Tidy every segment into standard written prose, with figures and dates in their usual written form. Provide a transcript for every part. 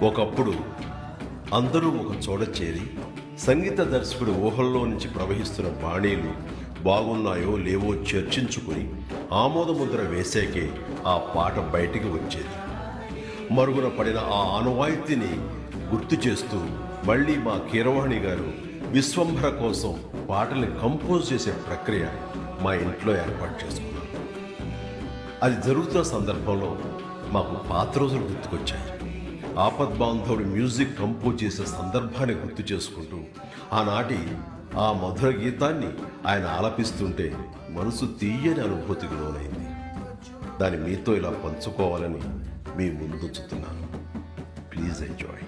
ఒకప్పుడు అందరూ ఒక చోట చేరి సంగీత దర్శకుడి ఊహల్లో నుంచి ప్రవహిస్తున్న బాణీలు బాగున్నాయో లేవో చర్చించుకుని ఆమోదముద్ర వేసాకే ఆ పాట బయటికి వచ్చేది. మరుగున పడిన ఆ ఆనవాయితీని గుర్తు చేస్తూ మళ్ళీ మా కీరవాణి గారు విశ్వంభర కోసం పాటల్ని కంపోజ్ చేసే ప్రక్రియ మా ఇంట్లో ఏర్పాటు చేసుకున్నాం. అది జరుగుతున్న సందర్భంలో మాకు పాత రోజులు గుర్తుకొచ్చాయి. ఆపద్బాంధవుడు మ్యూజిక్ కంపోజ్ చేసే సందర్భాన్ని గుర్తు చేసుకుంటూ ఆనాటి ఆ మధుర గీతాన్ని ఆయన ఆలపిస్తుంటే మనసు తీయని అనుభూతికి లోనైంది. దాన్ని మీతో ఇలా పంచుకోవాలని మీ ముందుంచుతున్నాను. Please enjoy.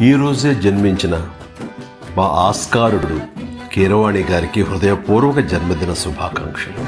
ఈరోజే జన్మించిన మా ఆస్కారుడు కీరవాణి గారికి హృదయపూర్వక జన్మదిన శుభాకాంక్షలు.